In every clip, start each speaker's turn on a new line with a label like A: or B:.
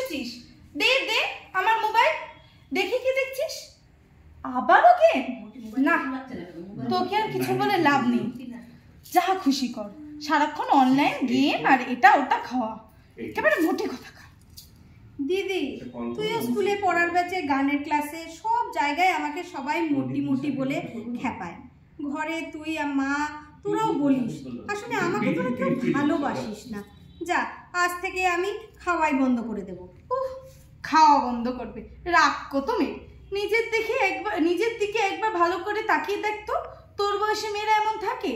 A: বসেছিস? দে দে আমার মোবাইল, দেখি কি দেখছিস? আবারও গেম? না, তোকে আর কিছু বলে লাভ নেই, যা খুশি কর। সারাক্ষণ অনলাইন গেম আর এটা ওটা খাওয়া, একেবারে মোটে কথা।
B: দিদি, তুইও স্কুলে পড়ার ব্যাচে, গানের ক্লাসে, সব জায়গায় আমাকে সবাই মোটি মোটি বলে খেপায়। ঘরে তুই আর মা তোরাও বলিস, আসলে আমাকে তোরা কেউ ভালোবাসিস না। যা, আজ থেকে আমি খাওয়াই বন্ধ করে দেবো।
A: খাওয়া বন্ধ করবে? রাগ কত মেয়ে, নিজের দিকে একবার ভালো করে তাকিয়ে দেখতো। তোর বয়সে মেয়েরা এমন থাকে?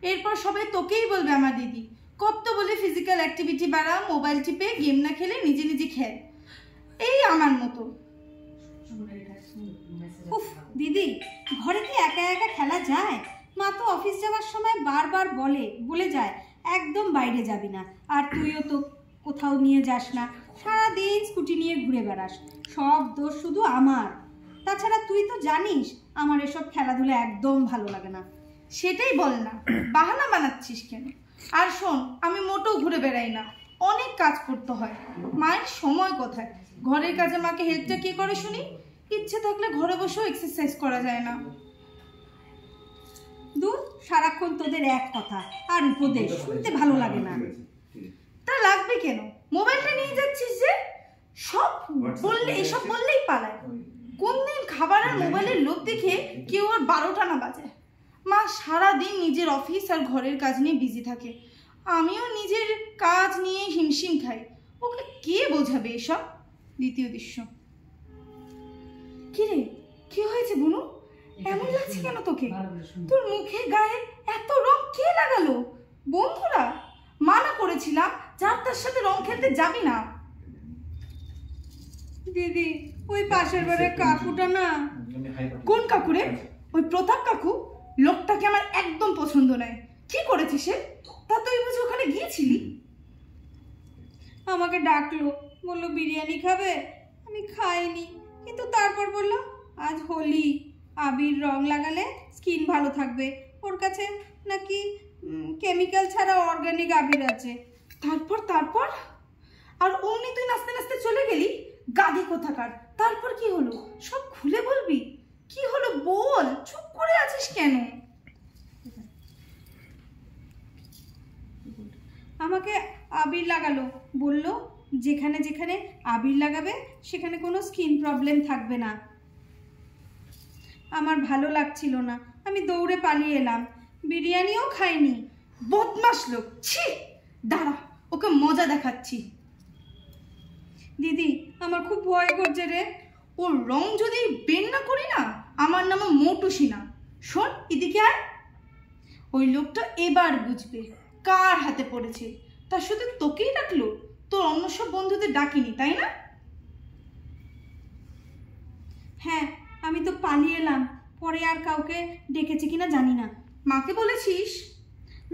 A: এরপর সবাই তোকেই বলবে আমার দিদি। কত বলে ফিজিক্যাল অ্যাক্টিভিটি বাড়া, মোবাইল টিপে গেম না খেলে নিজে নিজে খেল, এই আমার মতো।
B: উফ দিদি, ঘরে কি একা একা খেলা যায়? মা তো অফিস যাওয়ার সময় বারবার বলে যায় একদম বাইরে যাবি না, আর তুইও তো কোথাও নিয়ে যাস না, সারাদিন স্কুটি নিয়ে ঘুরে বেড়াস। সব দোষ শুধু আমার। তাছাড়া তুই তো জানিস আমার এসব খেলাধুলা একদম ভালো লাগে না।
A: সেটাই বল না, বাহানা বানাচ্ছিস কেন? আর শোন, আমি মোটেও ঘুরে বেড়াই না, অনেক কাজ করতে হয়। মায়ের সময় কোথায়? ঘরের কাজে মাকে হেল্পটা কে করে শুনি? ইচ্ছে থাকলে ঘরে বসেও এক্সারসাইজ করা যায় না।
B: দূর, সারাক্ষণ তোদের এক কথা আর উপদেশ, শুনতে ভালো লাগে না।
A: তা লাগবে কেন? মোবাইলটা নিয়ে যাচ্ছিস যে, এসব বললেই পালায়। কোন দিন খাবার আর মোবাইলের লোভ দেখে কেউ আর 12টা না বাজায়। মা সারাদিন নিজের অফিস আর ঘরের কাজ নিয়ে বিজি থাকে, আমিও নিজের কাজ নিয়ে হিমশিম খাই। ওকে কে বোঝাবে এসব? দ্বিতীয় দৃশ্য। কিরে, কি হয়েছে বুনু? এমন লাগছে কেন তোকে? তোর মুখে গায়ে এত রং কে লাগালো? বন্ধুরা? মানা করেছিলাম যার তার সাথে রং খেলতে যাবি না।
B: দিদি, ওই পাশের বাড়ির কাকুটা না।
A: কোন কাকু রে? ওই প্রতাপ কাকু? লোকটাকে আমার একদম পছন্দ নয়। কি করেছিস সে? তা তুই বুঝি ওখানে গিয়েছিলি?
B: আমাকে ডাকলো, বললো বিরিয়ানি খাবে। আমি খাইনি, কিন্তু তারপর বললো আজ হোলি, আবির রং লাগালে স্কিন ভালো থাকবে। ওর কাছে নাকি কেমিক্যাল ছাড়া অর্গানিক আবির আছে।
A: তারপর আর অমনি তুই নাচতে নাচতে চলে গেলি? গাধি কোথাকার! তারপর কি হলো সব খুলে বলবি? কি হলো বল, চুপ করে আছিস কেন?
B: আমাকে আবির লাগালো, বলল যেখানে যেখানে আবির লাগাবে সেখানে কোনো স্কিন প্রবলেম থাকবে না। আমার ভালো লাগছিল না, আমি দৌড়ে পালিয়ে এলাম। বিরিয়ানিও খাইনি।
A: বদমাশ লোক, ছি! দাঁড়া, ওকে মজা দেখাচ্ছি।
B: দিদি, আমার খুব ভয় করছে রে।
A: ওর রং যদি বের না করি না, আমার নাম মৌটুসি না। শোন, এদিকে আয়। ওই লোকটা এবার বুঝবে কার হাতে পড়েছে। তার সাথে তোকেই ডাকলো, তোর অন্য সব বন্ধুদের ডাকিনি, তাই না?
B: হ্যাঁ, আমি তো পালিয়ে এলাম, পরে আর কাউকে ডেকেছি কিনা জানি না।
A: মাকে বলেছিস?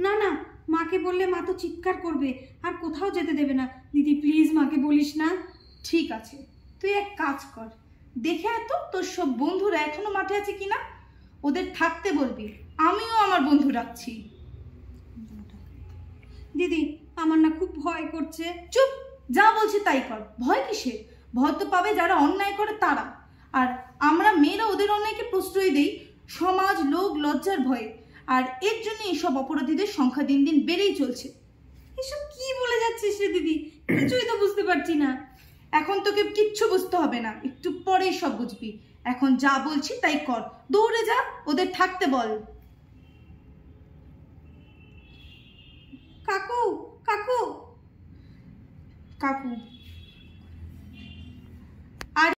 B: না না, মাকে বললে মা তো চিৎকার করবে আর কোথাও যেতে দেবে না। দিদি প্লিজ মাকে বলিস না।
A: ঠিক আছে, তুই এক কাজ কর, দেখে আয় তো তোর সব বন্ধুরা এখনো মাঠে আছে কিনা। ওদের থাকতে বলবি, আমিও আমার বন্ধু রাখছি।
B: দিদি, আমার না খুব ভয় করছে।
A: চুপ, যা বলছি তাই কর। ভয় কিসের? ভয় তো পাবে যারা অন্যায় করে তারা। আর আমরা মেয়েরা ওদের অন্যায়কে প্রশ্রয় দেই সমাজ, লোক, লজ্জার ভয়ে। আর এর জন্য এইসব অপরাধীদের সংখ্যা দিন দিন বেড়েই চলছে।
B: এসব কি বলে যাচ্ছিস রে দিদি? কিছুই তো বুঝতে পারছি না।
A: এখন তোকে কিচ্ছু বুঝতে হবে না, একটু পরেই সব বুঝবি। এখন যা বলছি তাই কর, দৌড়ে যা, ওদের থাকতে বল।
B: কাকু, কাকু,
A: কাকু